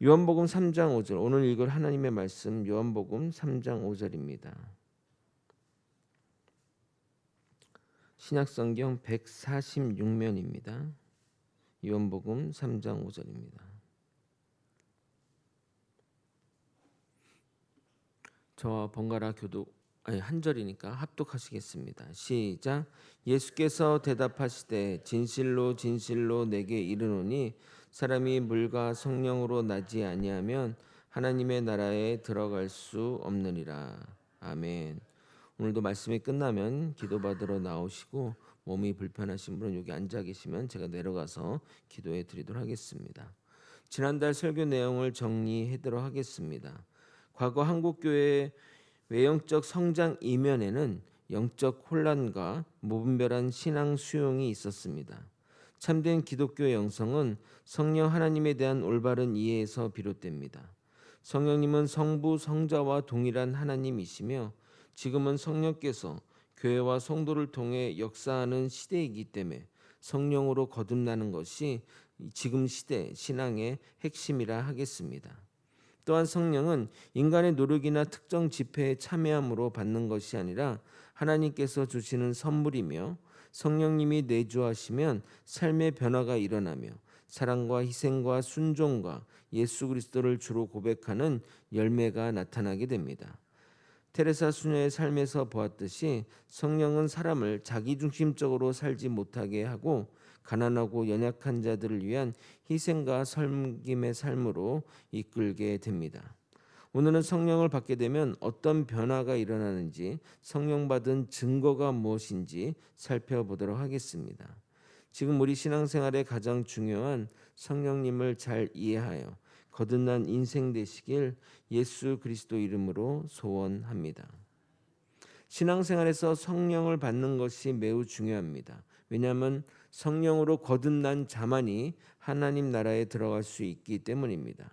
요한복음 3장 5절, 오늘 읽을 하나님의 말씀 요한복음 3장 5절입니다. 신약성경 146면입니다. 요한복음 3장 5절입니다. 저와 번갈아 한 절이니까 합독하시겠습니다. 시작. 예수께서 대답하시되 진실로 진실로 내게 이르노니 사람이 물과 성령으로 나지 아니하면 하나님의 나라에 들어갈 수 없느니라. 아멘. 오늘도 말씀이 끝나면 기도받으러 나오시고 몸이 불편하신 분은 여기 앉아 계시면 제가 내려가서 기도해 드리도록 하겠습니다. 지난달 설교 내용을 정리하도록 하겠습니다. 과거 한국교회의 외형적 성장 이면에는 영적 혼란과 무분별한 신앙 수용이 있었습니다. 참된 기독교의 영성은 성령 하나님에 대한 올바른 이해에서 비롯됩니다. 성령님은 성부 성자와 동일한 하나님이시며 지금은 성령께서 교회와 성도를 통해 역사하는 시대이기 때문에 성령으로 거듭나는 것이 지금 시대 신앙의 핵심이라 하겠습니다. 또한 성령은 인간의 노력이나 특정 집회에 참여함으로 받는 것이 아니라 하나님께서 주시는 선물이며 성령님이 내주하시면 삶의 변화가 일어나며 사랑과 희생과 순종과 예수 그리스도를 주로 고백하는 열매가 나타나게 됩니다. 테레사 수녀의 삶에서 보았듯이 성령은 사람을 자기중심적으로 살지 못하게 하고 가난하고 연약한 자들을 위한 희생과 섬김의 삶으로 이끌게 됩니다. 오늘은 성령을 받게 되면 어떤 변화가 일어나는지, 성령 받은 증거가 무엇인지 살펴보도록 하겠습니다. 지금 우리 신앙생활에 가장 중요한 성령님을 잘 이해하여 거듭난 인생 되시길 예수 그리스도 이름으로 소원합니다. 신앙생활에서 성령을 받는 것이 매우 중요합니다. 왜냐하면 성령으로 거듭난 자만이 하나님 나라에 들어갈 수 있기 때문입니다.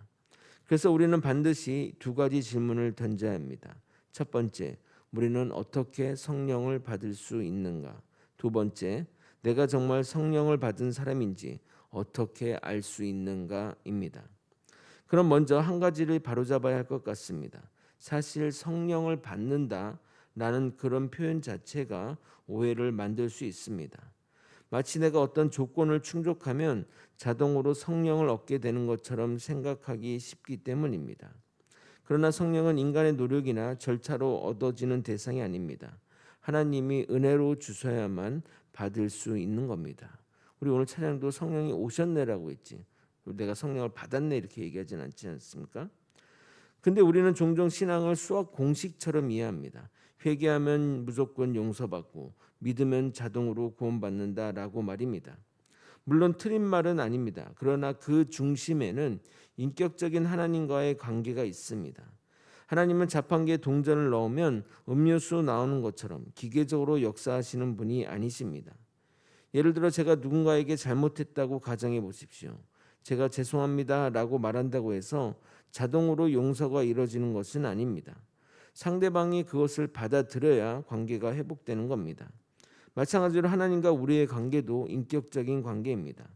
그래서 우리는 반드시 두 가지 질문을 던져야 합니다. 첫 번째, 우리는 어떻게 성령을 받을 수 있는가? 두 번째, 내가 정말 성령을 받은 사람인지 어떻게 알 수 있는가입니다. 그럼 먼저 한 가지를 바로잡아야 할 것 같습니다. 사실 성령을 받는다라는 그런 표현 자체가 오해를 만들 수 있습니다. 마치 내가 어떤 조건을 충족하면 자동으로 성령을 얻게 되는 것처럼 생각하기 쉽기 때문입니다. 그러나 성령은 인간의 노력이나 절차로 얻어지는 대상이 아닙니다. 하나님이 은혜로 주셔야만 받을 수 있는 겁니다. 우리 오늘 찬양도 성령이 오셨네라고 했지. 내가 성령을 받았네 이렇게 얘기하진 않지 않습니까? 근데 우리는 종종 신앙을 수학 공식처럼 이해합니다. 회개하면 무조건 용서받고 믿으면 자동으로 구원받는다라고 말입니다. 물론 틀린 말은 아닙니다. 그러나 그 중심에는 인격적인 하나님과의 관계가 있습니다. 하나님은 자판기에 동전을 넣으면 음료수 나오는 것처럼 기계적으로 역사하시는 분이 아니십니다. 예를 들어 제가 누군가에게 잘못했다고 가정해 보십시오. 제가 죄송합니다라고 말한다고 해서 자동으로 용서가 이루어지는 것은 아닙니다. 상대방이 그것을 받아들여야 관계가 회복되는 겁니다. 마찬가지로 하나님과 우리의 관계도 인격적인 관계입니다.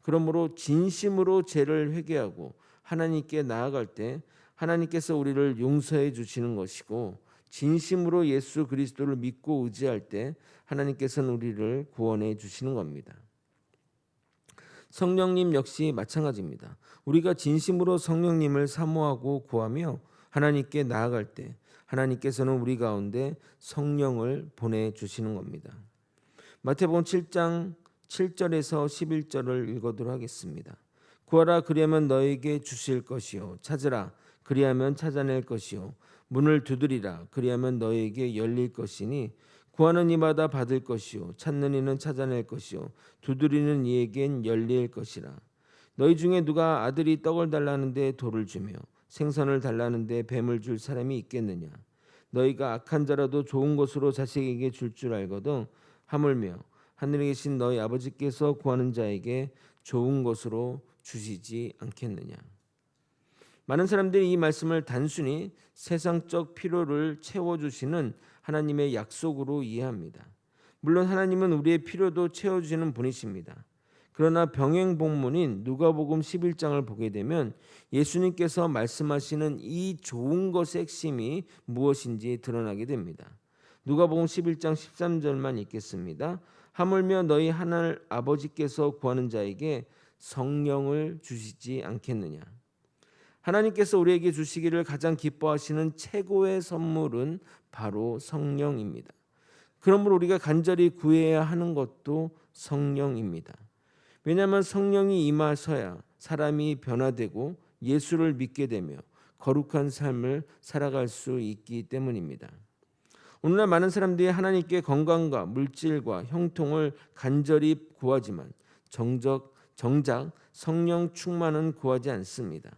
그러므로 진심으로 죄를 회개하고 하나님께 나아갈 때 하나님께서 우리를 용서해 주시는 것이고, 진심으로 예수 그리스도를 믿고 의지할 때 하나님께서는 우리를 구원해 주시는 겁니다. 성령님 역시 마찬가지입니다. 우리가 진심으로 성령님을 사모하고 구하며 하나님께 나아갈 때 하나님께서는 우리 가운데 성령을 보내주시는 겁니다. 마태복음 7장 7절에서 11절을 읽어도록 하겠습니다. 구하라 그리하면 너에게 주실 것이요, 찾으라 그리하면 찾아낼 것이요, 문을 두드리라 그리하면 너에게 열릴 것이니 구하는 이마다 받을 것이요, 찾는 이는 찾아낼 것이요, 두드리는 이에겐 열릴 것이라. 너희 중에 누가 아들이 떡을 달라는데 돌을 주며 생선을 달라는데 뱀을 줄 사람이 있겠느냐? 너희가 악한 자라도 좋은 것으로 자식에게 줄 줄 알거든 하물며 하늘에 계신 너희 아버지께서 구하는 자에게 좋은 것으로 주시지 않겠느냐? 많은 사람들이 이 말씀을 단순히 세상적 필요를 채워주시는 하나님의 약속으로 이해합니다. 물론 하나님은 우리의 필요도 채워주시는 분이십니다. 그러나 병행 본문인 누가복음 11장을 보게 되면 예수님께서 말씀하시는 이 좋은 것의 핵심이 무엇인지 드러나게 됩니다. 누가복음 11장 13절만 읽겠습니다. 하물며 너희 하늘 아버지께서 구하는 자에게 성령을 주시지 않겠느냐. 하나님께서 우리에게 주시기를 가장 기뻐하시는 최고의 선물은 바로 성령입니다. 그러므로 우리가 간절히 구해야 하는 것도 성령입니다. 왜냐하면 성령이 임하셔야 사람이 변화되고 예수를 믿게 되며 거룩한 삶을 살아갈 수 있기 때문입니다. 오늘날 많은 사람들이 하나님께 건강과 물질과 형통을 간절히 구하지만 정작 성령 충만은 구하지 않습니다.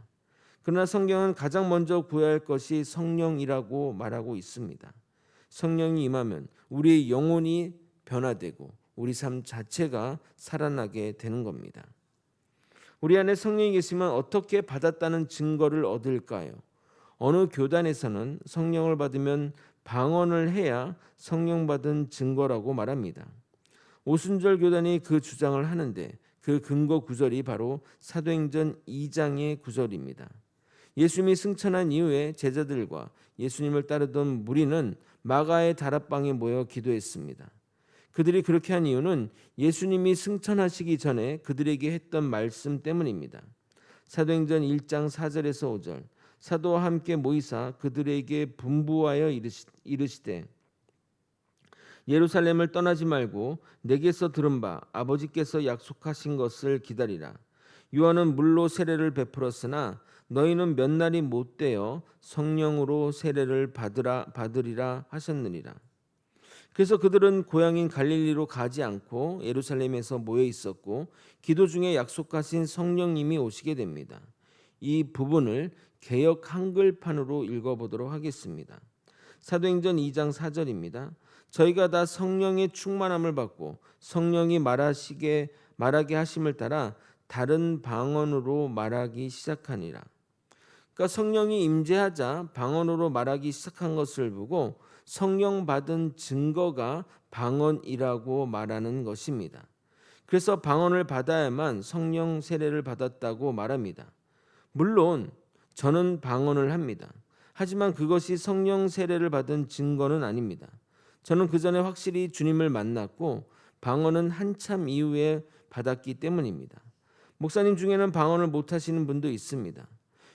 그러나 성경은 가장 먼저 구해야 할 것이 성령이라고 말하고 있습니다. 성령이 임하면 우리의 영혼이 변화되고 우리 삶 자체가 살아나게 되는 겁니다. 우리 안에 성령이 계시면 어떻게 받았다는 증거를 얻을까요? 어느 교단에서는 성령을 받으면 방언을 해야 성령 받은 증거라고 말합니다. 오순절 교단이 그 주장을 하는데 그 근거 구절이 바로 사도행전 2장의 구절입니다. 예수님이 승천한 이후에 제자들과 예수님을 따르던 무리는 마가의 다락방에 모여 기도했습니다. 그들이 그렇게 한 이유는 예수님이 승천하시기 전에 그들에게 했던 말씀 때문입니다. 사도행전 1장 4절에서 5절 사도와 함께 모이사 그들에게 분부하여 이르시되 예루살렘을 떠나지 말고 내게서 들은 바 아버지께서 약속하신 것을 기다리라. 요한은 물로 세례를 베풀었으나 너희는 몇 날이 못 되어 성령으로 세례를 받으리라 하셨느니라. 그래서 그들은 고향인 갈릴리로 가지 않고 예루살렘에서 모여 있었고 기도 중에 약속하신 성령님이 오시게 됩니다. 이 부분을 개역 한글판으로 읽어보도록 하겠습니다. 사도행전 2장 4절입니다. 저희가 다 성령의 충만함을 받고 성령이 말하게 하심을 따라 다른 방언으로 말하기 시작하니라. 그러니까 성령이 임재하자 방언으로 말하기 시작한 것을 보고 성령 받은 증거가 방언이라고 말하는 것입니다. 그래서 방언을 받아야만 성령 세례를 받았다고 말합니다. 물론 저는 방언을 합니다. 하지만 그것이 성령 세례를 받은 증거는 아닙니다. 저는 그 전에 확실히 주님을 만났고 방언은 한참 이후에 받았기 때문입니다. 목사님 중에는 방언을 못 하시는 분도 있습니다.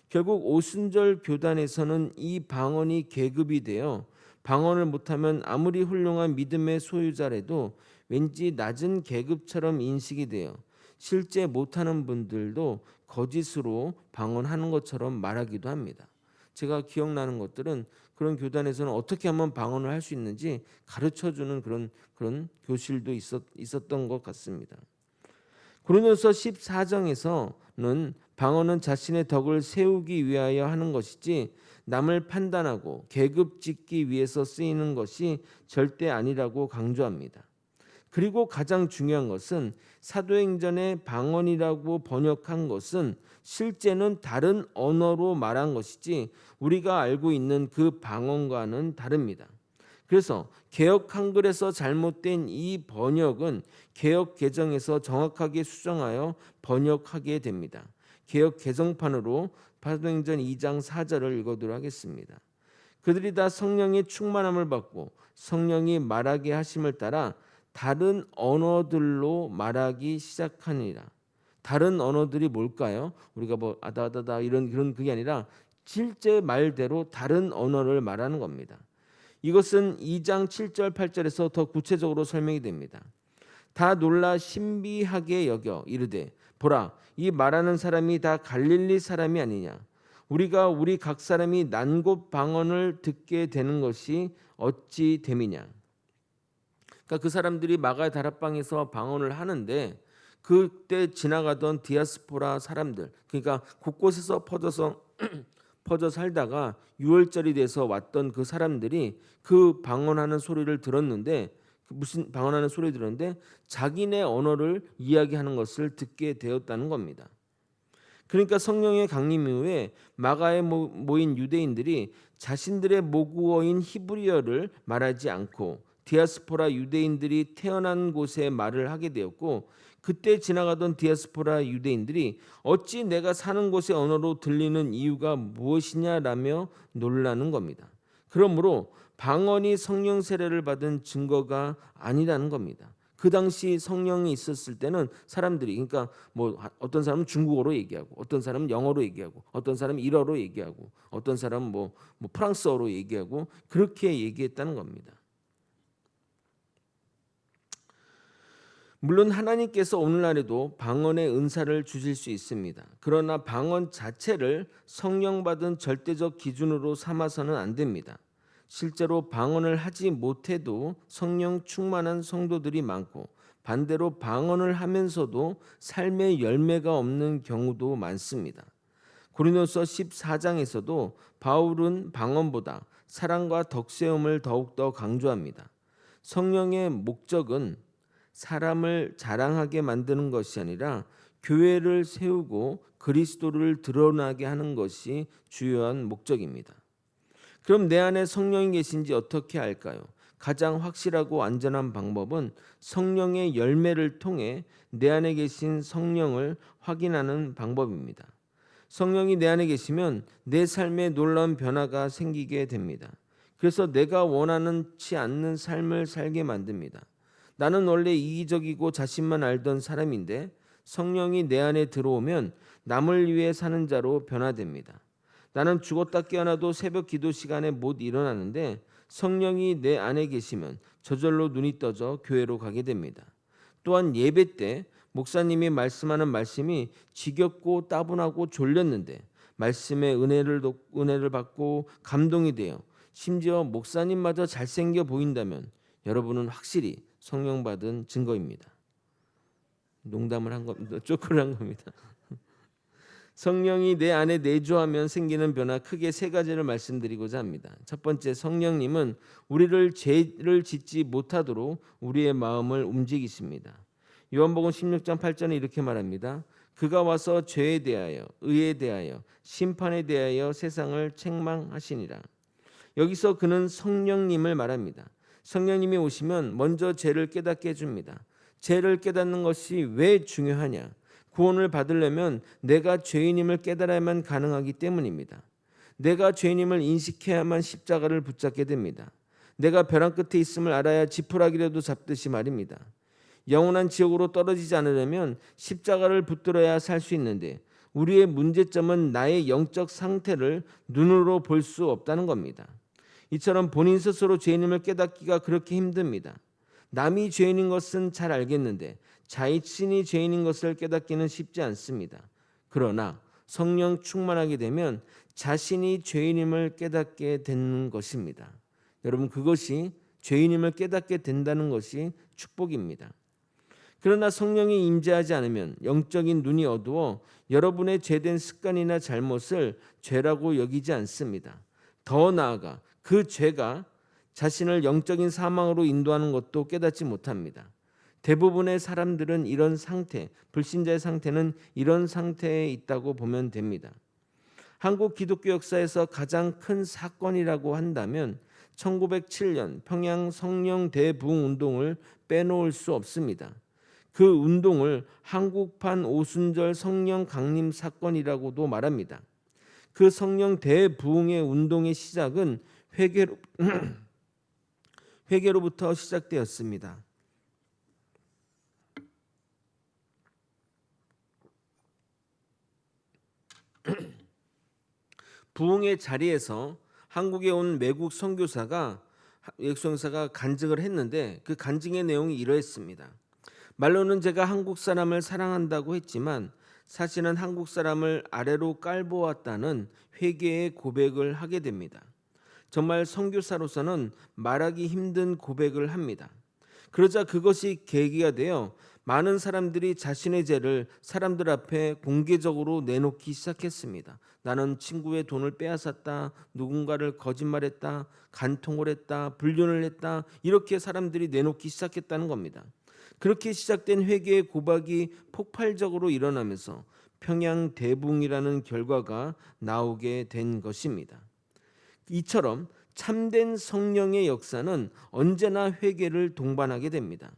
결국 오순절 교단에서는 이 방언이 계급이 되어 방언을 못하면 아무리 훌륭한 믿음의 소유자라도 왠지 낮은 계급처럼 인식이 되어 실제 못하는 분들도 거짓으로 방언하는 것처럼 말하기도 합니다. 제가 기억나는 것들은 그런 교단에서는 어떻게 하면 방언을 할 수 있는지 가르쳐주는 그런 교실도 있었던 것 같습니다. 고린도서 14장에서는 방언은 자신의 덕을 세우기 위하여 하는 것이지 남을 판단하고 계급 짓기 위해서 쓰이는 것이 절대 아니라고 강조합니다. 그리고 가장 중요한 것은 사도행전의 방언이라고 번역한 것은 실제는 다른 언어로 말한 것이지 우리가 알고 있는 그 방언과는 다릅니다. 그래서 개역 한글에서 잘못된 이 번역은 개역 개정에서 정확하게 수정하여 번역하게 됩니다. 개역 개정판으로 사도행전 2장 4절을 읽어드리도록 하겠습니다. 그들이 다 성령의 충만함을 받고 성령이 말하게 하심을 따라 다른 언어들로 말하기 시작하니라. 다른 언어들이 뭘까요? 우리가 뭐 아다아다다 이런 그게 아니라 실제 말대로 다른 언어를 말하는 겁니다. 이것은 2장 7절 8절에서 더 구체적으로 설명이 됩니다. 다 놀라 신비하게 여겨 이르되 보라 이 말하는 사람이 다 갈릴리 사람이 아니냐. 우리 각 사람이 난곳 방언을 듣게 되는 것이 어찌 됨이냐. 그러니까 그 사람들이 마가의 다락방에서 방언을 하는데 그때 지나가던 디아스포라 사람들, 그러니까 곳곳에서 퍼져 살다가 유월절이 돼서 왔던 그 사람들이 그 방언하는 소리를 들었는데 무슨 방언하는 소리 들었는데 자기네 언어를 이야기하는 것을 듣게 되었다는 겁니다. 그러니까 성령의 강림 이후에 마가에 모인 유대인들이 자신들의 모국어인 히브리어를 말하지 않고 디아스포라 유대인들이 태어난 곳에 말을 하게 되었고 그때 지나가던 디아스포라 유대인들이 어찌 내가 사는 곳의 언어로 들리는 이유가 무엇이냐라며 놀라는 겁니다. 그러므로 방언이 성령 세례를 받은 증거가 아니라는 겁니다. 그 당시 성령이 있었을 때는 사람들이, 그러니까 뭐 어떤 사람은 중국어로 얘기하고, 어떤 사람은 영어로 얘기하고, 어떤 사람은 일어로 얘기하고, 어떤 사람은 뭐 프랑스어로 얘기하고, 그렇게 얘기했다는 겁니다. 물론 하나님께서 오늘날에도 방언의 은사를 주실 수 있습니다. 그러나 방언 자체를 성령 받은 절대적 기준으로 삼아서는 안 됩니다. 실제로 방언을 하지 못해도 성령 충만한 성도들이 많고, 반대로 방언을 하면서도 삶의 열매가 없는 경우도 많습니다. 고린도서 14장에서도 바울은 방언보다 사랑과 덕세움을 더욱더 강조합니다. 성령의 목적은 사람을 자랑하게 만드는 것이 아니라 교회를 세우고 그리스도를 드러나게 하는 것이 주요한 목적입니다. 그럼 내 안에 성령이 계신지 어떻게 알까요? 가장 확실하고 안전한 방법은 성령의 열매를 통해 내 안에 계신 성령을 확인하는 방법입니다. 성령이 내 안에 계시면 내 삶에 놀라운 변화가 생기게 됩니다. 그래서 내가 원하지 않는 삶을 살게 만듭니다. 나는 원래 이기적이고 자신만 알던 사람인데 성령이 내 안에 들어오면 남을 위해 사는 자로 변화됩니다. 나는 죽었다 깨어나도 새벽 기도 시간에 못 일어나는데 성령이 내 안에 계시면 저절로 눈이 떠져 교회로 가게 됩니다. 또한 예배 때 목사님이 말씀하는 말씀이 지겹고 따분하고 졸렸는데 말씀의 은혜를 받고 감동이 되어 심지어 목사님마저 잘생겨 보인다면 여러분은 확실히 성령 받은 증거입니다. 농담을 한 겁니다. 조크를 한 겁니다. 성령이 내 안에 내주하면 생기는 변화, 크게 세 가지를 말씀드리고자 합니다. 첫 번째, 성령님은 우리를 죄를 짓지 못하도록 우리의 마음을 움직이십니다. 요한복음 16장 8절에 이렇게 말합니다. 그가 와서 죄에 대하여, 의에 대하여, 심판에 대하여 세상을 책망하시니라. 여기서 그는 성령님을 말합니다. 성령님이 오시면 먼저 죄를 깨닫게 해줍니다. 죄를 깨닫는 것이 왜 중요하냐? 구원을 받으려면 내가 죄인임을 깨달아야만 가능하기 때문입니다. 내가 죄인임을 인식해야만 십자가를 붙잡게 됩니다. 내가 벼랑 끝에 있음을 알아야 지푸라기라도 잡듯이 말입니다. 영원한 지옥으로 떨어지지 않으려면 십자가를 붙들어야 살 수 있는데 우리의 문제점은 나의 영적 상태를 눈으로 볼 수 없다는 겁니다. 이처럼 본인 스스로 죄인임을 깨닫기가 그렇게 힘듭니다. 남이 죄인인 것은 잘 알겠는데 자신이 죄인인 것을 깨닫기는 쉽지 않습니다. 그러나 성령 충만하게 되면 자신이 죄인임을 깨닫게 되는 것입니다. 여러분, 그것이 죄인임을 깨닫게 된다는 것이 축복입니다. 그러나 성령이 임재하지 않으면 영적인 눈이 어두워 여러분의 죄된 습관이나 잘못을 죄라고 여기지 않습니다. 더 나아가 그 죄가 자신을 영적인 사망으로 인도하는 것도 깨닫지 못합니다. 대부분의 사람들은 이런 상태, 불신자의 상태는 이런 상태에 있다고 보면 됩니다. 한국 기독교 역사에서 가장 큰 사건이라고 한다면 1907년 평양 성령 대부흥 운동을 빼놓을 수 없습니다. 그 운동을 한국판 오순절 성령 강림 사건이라고도 말합니다. 그 성령 대부흥의 운동의 시작은 회개로부터 시작되었습니다. 부흥의 자리에서 한국에 온 외국 선교사가 간증을 했는데 그 간증의 내용이 이러했습니다. 말로는 제가 한국 사람을 사랑한다고 했지만 사실은 한국 사람을 아래로 깔보았다는 회개의 고백을 하게 됩니다. 정말 선교사로서는 말하기 힘든 고백을 합니다. 그러자 그것이 계기가 되어 많은 사람들이 자신의 죄를 사람들 앞에 공개적으로 내놓기 시작했습니다. 나는 친구의 돈을 빼앗았다, 누군가를 거짓말했다, 간통을 했다, 불륜을 했다, 이렇게 사람들이 내놓기 시작했다는 겁니다. 그렇게 시작된 회개의 고백이 폭발적으로 일어나면서 평양 대붕이라는 결과가 나오게 된 것입니다. 이처럼 참된 성령의 역사는 언제나 회개를 동반하게 됩니다.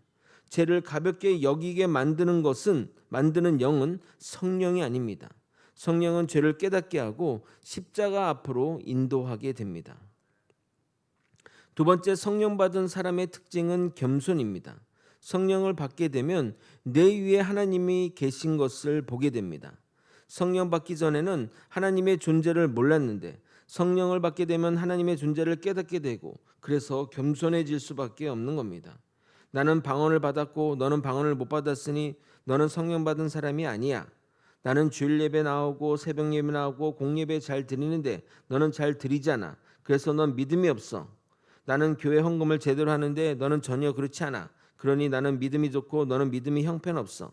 죄를 가볍게 여기게 만드는 영은 성령이 아닙니다. 성령은 죄를 깨닫게 하고 십자가 앞으로 인도하게 됩니다. 두 번째, 성령 받은 사람의 특징은 겸손입니다. 성령을 받게 되면 내 위에 하나님이 계신 것을 보게 됩니다. 성령 받기 전에는 하나님의 존재를 몰랐는데 성령을 받게 되면 하나님의 존재를 깨닫게 되고 그래서 겸손해질 수밖에 없는 겁니다. 나는 방언을 받았고 너는 방언을 못 받았으니 너는 성령 받은 사람이 아니야. 나는 주일 예배 나오고 새벽 예배 나오고 공예배 잘 드리는데 너는 잘 드리잖아. 그래서 넌 믿음이 없어. 나는 교회 헌금을 제대로 하는데 너는 전혀 그렇지 않아. 그러니 나는 믿음이 좋고 너는 믿음이 형편없어.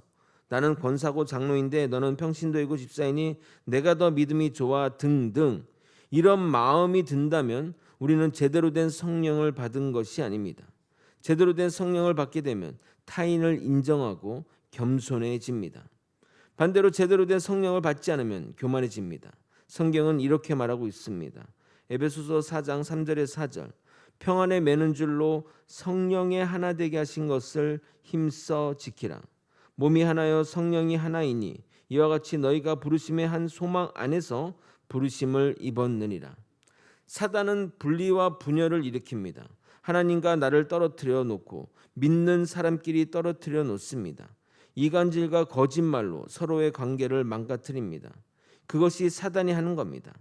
나는 권사고 장로인데 너는 평신도이고 집사이니 내가 더 믿음이 좋아 등등. 이런 마음이 든다면 우리는 제대로 된 성령을 받은 것이 아닙니다. 제대로 된 성령을 받게 되면 타인을 인정하고 겸손해집니다. 반대로 제대로 된 성령을 받지 않으면 교만해집니다. 성경은 이렇게 말하고 있습니다. 에베소서 4장 3절에 4절. 평안에 매는 줄로 성령의 하나 되게 하신 것을 힘써 지키라. 몸이 하나여 성령이 하나이니 이와 같이 너희가 부르심의 한 소망 안에서 부르심을 입었느니라. 사단은 분리와 분열을 일으킵니다. 하나님과 나를 떨어뜨려 놓고 믿는 사람끼리 떨어뜨려 놓습니다. 이간질과 거짓말로 서로의 관계를 망가뜨립니다. 그것이 사단이 하는 겁니다.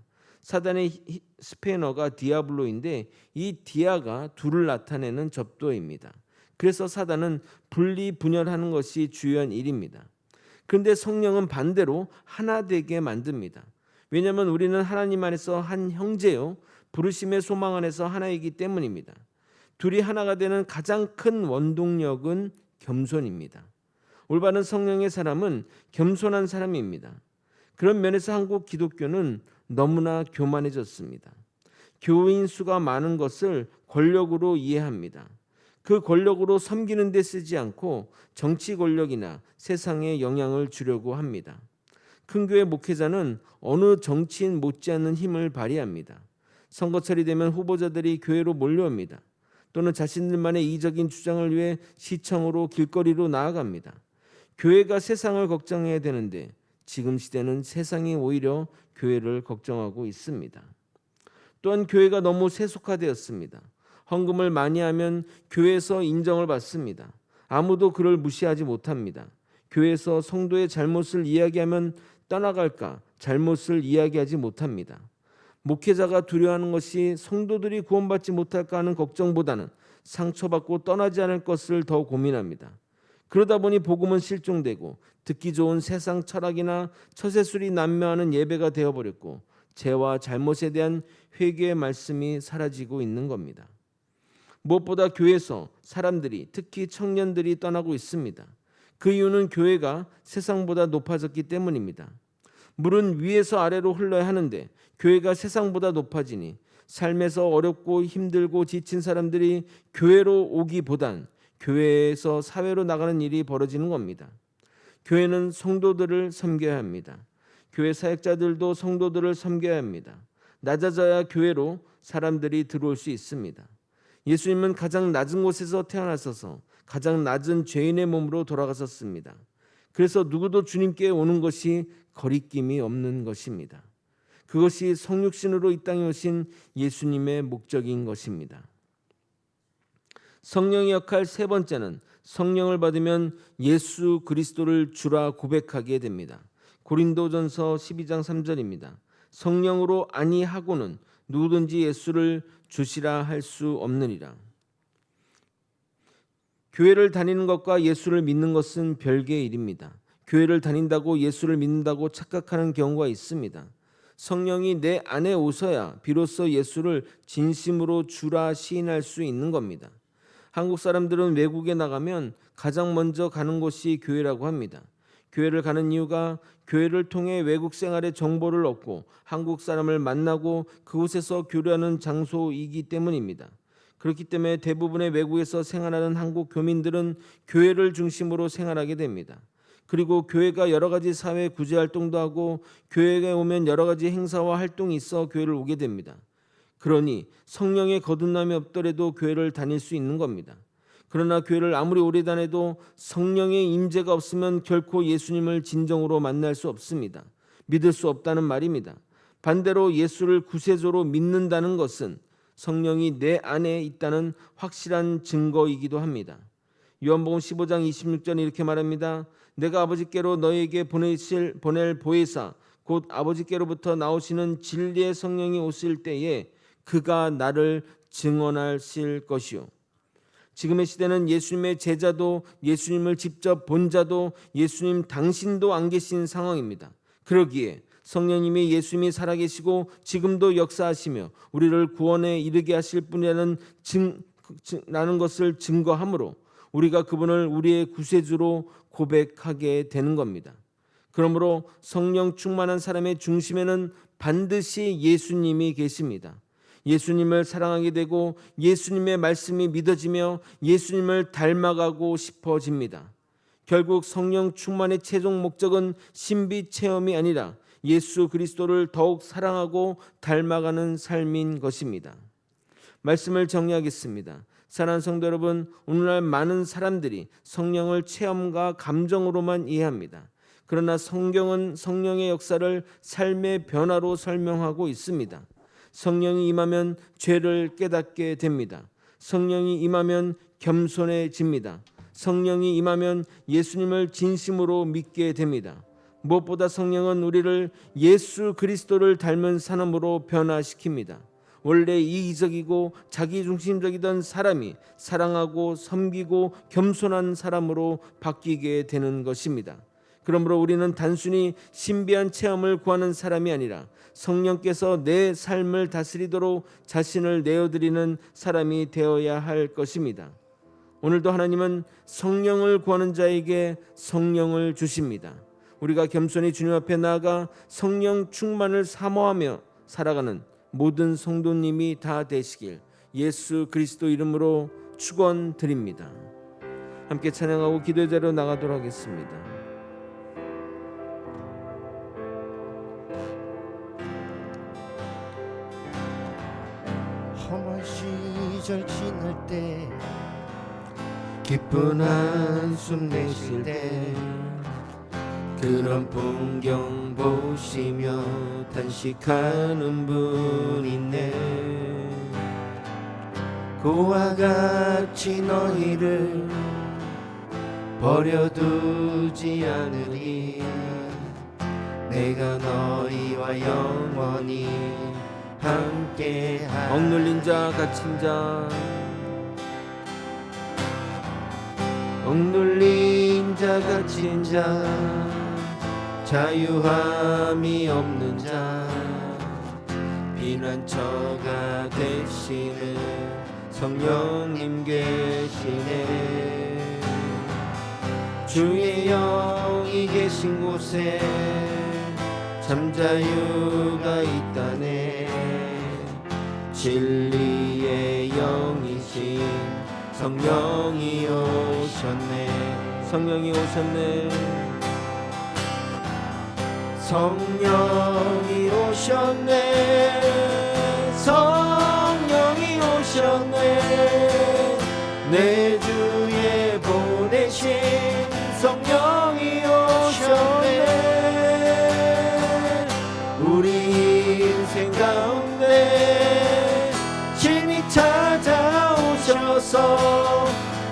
사단의 스페인어가 디아블로인데 이 디아가 둘을 나타내는 접도입니다. 그래서 사단은 분리 분열하는 것이 주요한 일입니다. 그런데 성령은 반대로 하나 되게 만듭니다. 왜냐하면 우리는 하나님 안에서 한 형제요 부르심의 소망 안에서 하나이기 때문입니다. 둘이 하나가 되는 가장 큰 원동력은 겸손입니다. 올바른 성령의 사람은 겸손한 사람입니다. 그런 면에서 한국 기독교는 너무나 교만해졌습니다. 교인 수가 많은 것을 권력으로 이해합니다. 그 권력으로 섬기는 데 쓰지 않고 정치 권력이나 세상에 영향을 주려고 합니다. 큰 교회 목회자는 어느 정치인 못지않는 힘을 발휘합니다. 선거철이 되면 후보자들이 교회로 몰려옵니다. 또는 자신들만의 이적인 주장을 위해 시청으로 길거리로 나아갑니다. 교회가 세상을 걱정해야 되는데 지금 시대는 세상이 오히려 교회를 걱정하고 있습니다. 또한 교회가 너무 세속화되었습니다. 헌금을 많이 하면 교회에서 인정을 받습니다. 아무도 그를 무시하지 못합니다. 교회에서 성도의 잘못을 이야기하면 떠나갈까 잘못을 이야기하지 못합니다. 목회자가 두려워하는 것이 성도들이 구원받지 못할까 하는 걱정보다는 상처받고 떠나지 않을 것을 더 고민합니다. 그러다 보니 복음은 실종되고 듣기 좋은 세상 철학이나 처세술이 난무하는 예배가 되어버렸고 죄와 잘못에 대한 회개의 말씀이 사라지고 있는 겁니다. 무엇보다 교회에서 사람들이 특히 청년들이 떠나고 있습니다. 그 이유는 교회가 세상보다 높아졌기 때문입니다. 물은 위에서 아래로 흘러야 하는데 교회가 세상보다 높아지니 삶에서 어렵고 힘들고 지친 사람들이 교회로 오기보단 교회에서 사회로 나가는 일이 벌어지는 겁니다. 교회는 성도들을 섬겨야 합니다. 교회 사역자들도 성도들을 섬겨야 합니다. 낮아져야 교회로 사람들이 들어올 수 있습니다. 예수님은 가장 낮은 곳에서 태어나셔서 가장 낮은 죄인의 몸으로 돌아가셨습니다. 그래서 누구도 주님께 오는 것이 거리낌이 없는 것입니다. 그것이 성육신으로 이 땅에 오신 예수님의 목적인 것입니다. 성령의 역할 세 번째는 성령을 받으면 예수 그리스도를 주라 고백하게 됩니다. 고린도전서 12장 3절입니다. 성령으로 아니하고는 누구든지 예수를 주시라 할 수 없느니라. 교회를 다니는 것과 예수를 믿는 것은 별개의 일입니다. 교회를 다닌다고 예수를 믿는다고 착각하는 경우가 있습니다. 성령이 내 안에 오셔야 비로소 예수를 진심으로 주라 시인할 수 있는 겁니다. 한국 사람들은 외국에 나가면 가장 먼저 가는 곳이 교회라고 합니다. 교회를 가는 이유가 교회를 통해 외국 생활의 정보를 얻고 한국 사람을 만나고 그곳에서 교류하는 장소이기 때문입니다. 그렇기 때문에 대부분의 외국에서 생활하는 한국 교민들은 교회를 중심으로 생활하게 됩니다. 그리고 교회가 여러 가지 사회 구제 활동도 하고 교회에 오면 여러 가지 행사와 활동이 있어 교회를 오게 됩니다. 그러니 성령의 거듭남이 없더라도 교회를 다닐 수 있는 겁니다. 그러나 교회를 아무리 오래 다녀도 성령의 임재가 없으면 결코 예수님을 진정으로 만날 수 없습니다. 믿을 수 없다는 말입니다. 반대로 예수를 구세주로 믿는다는 것은 성령이 내 안에 있다는 확실한 증거이기도 합니다. 요한복음 15장 26절 이렇게 말합니다. 내가 아버지께로 너에게 보낼 보혜사 곧 아버지께로부터 나오시는 진리의 성령이 오실 때에 그가 나를 증언하실 것이요. 지금의 시대는 예수님의 제자도 예수님을 직접 본 자도 예수님 당신도 안 계신 상황입니다. 그러기에 성령님이 예수님이 살아계시고 지금도 역사하시며 우리를 구원에 이르게 하실 분이라는 것을 증거함으로 우리가 그분을 우리의 구세주로 고백하게 되는 겁니다. 그러므로 성령 충만한 사람의 중심에는 반드시 예수님이 계십니다. 예수님을 사랑하게 되고 예수님의 말씀이 믿어지며 예수님을 닮아가고 싶어집니다. 결국 성령 충만의 최종 목적은 신비 체험이 아니라 예수 그리스도를 더욱 사랑하고 닮아가는 삶인 것입니다. 말씀을 정리하겠습니다. 사랑하는 성도 여러분, 오늘날 많은 사람들이 성령을 체험과 감정으로만 이해합니다. 그러나 성경은 성령의 역사를 삶의 변화로 설명하고 있습니다. 성령이 임하면 죄를 깨닫게 됩니다. 성령이 임하면 겸손해집니다. 성령이 임하면 예수님을 진심으로 믿게 됩니다. 무엇보다 성령은 우리를 예수 그리스도를 닮은 사람으로 변화시킵니다. 원래 이기적이고 자기중심적이던 사람이 사랑하고 섬기고 겸손한 사람으로 바뀌게 되는 것입니다. 그러므로 우리는 단순히 신비한 체험을 구하는 사람이 아니라 성령께서 내 삶을 다스리도록 자신을 내어드리는 사람이 되어야 할 것입니다. 오늘도 하나님은 성령을 구하는 자에게 성령을 주십니다. 우리가 겸손히 주님 앞에 나아가 성령 충만을 사모하며 살아가는 모든 성도님이 다 되시길 예수 그리스도 이름으로 축원드립니다. 함께 찬양하고 기도의 자리로 나가도록 하겠습니다. 험한 시절 지날 때 기쁜 한숨 내쉴 때 그런 풍경 보시며 탄식하는 분 있네. 그와 같이 너희를 버려두지 않으리. 내가 너희와 영원히 함께하리. 억눌린 자 갇힌 자 억눌린 자 갇힌 자 자유함이 없는 자 피난처가 되시는 성령님 계시네. 주의 영이 계신 곳에 잠자유가 있다네. 진리의 영이신 성령이 오셨네. 성령이 오셨네. 성령이 오셨네. 성령이 오셨네. 내 주에 보내신 성령이 오셨네. 우리 인생 가운데 친히 찾아오셔서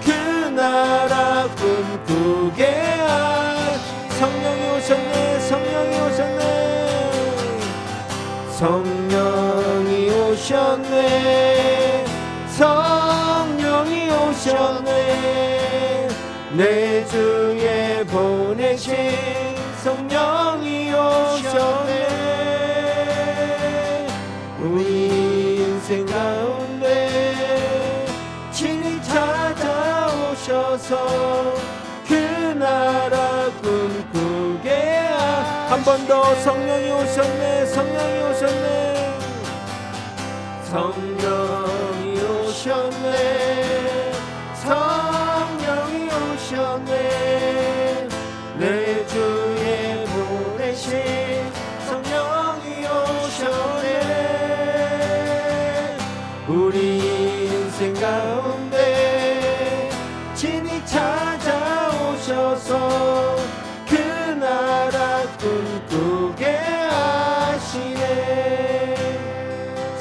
그 나라 꿈꾸게 하시. 성령이 오셨네. 성령이 오셨네. 성령이 오셨네. 성령이 오셨네. 내 주에 보내신 성령이 오셨네. 우리 인생 가운데 친히 찾아오셔서 그 나라 꿈꾸게 한 번 더. 성령이 오셨네. 성령이 오셨네. 성령이 오셨네. 성령이 오셨네. 내 주에 보내신 성령이 오셨네. 우리 인생 가운데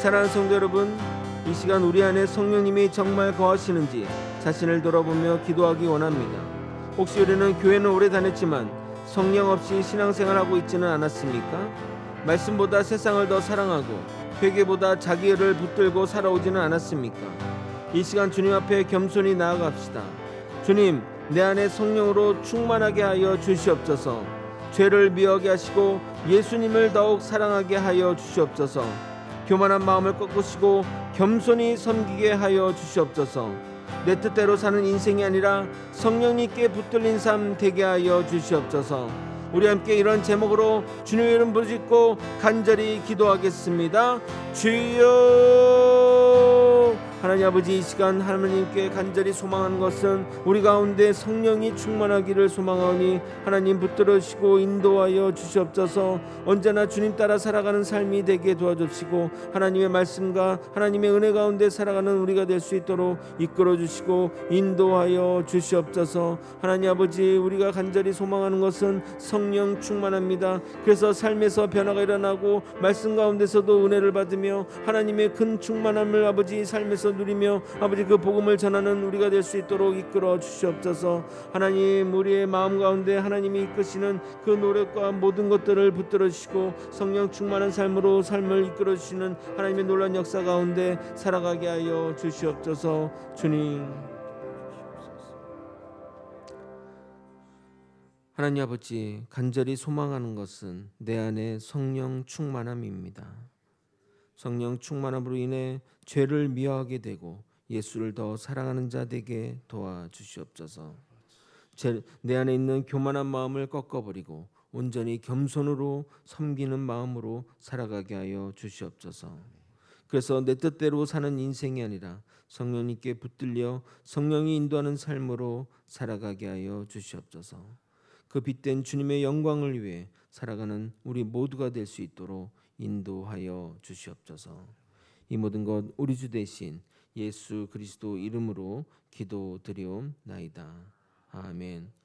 사랑하는 성도 여러분, 이 시간 우리 안에 성령님이 정말 거하시는지 자신을 돌아보며 기도하기 원합니다. 혹시 우리는 교회는 오래 다녔지만 성령 없이 신앙생활하고 있지는 않았습니까? 말씀보다 세상을 더 사랑하고 회개보다 자기를 붙들고 살아오지는 않았습니까? 이 시간 주님 앞에 겸손히 나아갑시다. 주님, 내 안에 성령으로 충만하게 하여 주시옵소서. 죄를 미워하게 하시고 예수님을 더욱 사랑하게 하여 주시옵소서. 교만한 마음을 꺾으시고 겸손히 섬기게 하여 주시옵소서. 내 뜻대로 사는 인생이 아니라 성령님께 붙들린 삶 되게 하여 주시옵소서. 우리 함께 이런 제목으로 주님의 이름 부르짖고 간절히 기도하겠습니다. 주여, 하나님 아버지, 이 시간 하나님께 간절히 소망하는 것은 우리 가운데 성령이 충만하기를 소망하오니 하나님 붙들으시고 인도하여 주시옵소서. 언제나 주님 따라 살아가는 삶이 되게 도와주시고 하나님의 말씀과 하나님의 은혜 가운데 살아가는 우리가 될 수 있도록 이끌어 주시고 인도하여 주시옵소서. 하나님 아버지, 우리가 간절히 소망하는 것은 성령 충만합니다. 그래서 삶에서 변화가 일어나고 말씀 가운데서도 은혜를 받으며 하나님의 큰 충만함을 아버지 삶에서 누리며 아버지 그 복음을 전하는 우리가 될 수 있도록 이끌어 주시옵소서. 하나님, 우리의 마음 가운데 하나님이 이끄시는 그 노력과 모든 것들을 붙들어 주시고 성령 충만한 삶으로 삶을 이끌어 주시는 하나님의 놀라운 역사 가운데 살아가게 하여 주시옵소서. 주님, 하나님 아버지, 간절히 소망하는 것은 내 안에 성령 충만함입니다. 성령 충만함으로 인해 죄를 미워하게 되고 예수를 더 사랑하는 자 되게 도와주시옵소서. 내 안에 있는 교만한 마음을 꺾어버리고 온전히 겸손으로 섬기는 마음으로 살아가게 하여 주시옵소서. 그래서 내 뜻대로 사는 인생이 아니라 성령님께 붙들려 성령이 인도하는 삶으로 살아가게 하여 주시옵소서. 그 빛된 주님의 영광을 위해 살아가는 우리 모두가 될 수 있도록 인도하여 주시옵소서. 이 모든 것 우리 주 대신 예수 그리스도 이름으로 기도드리옵나이다. 아멘.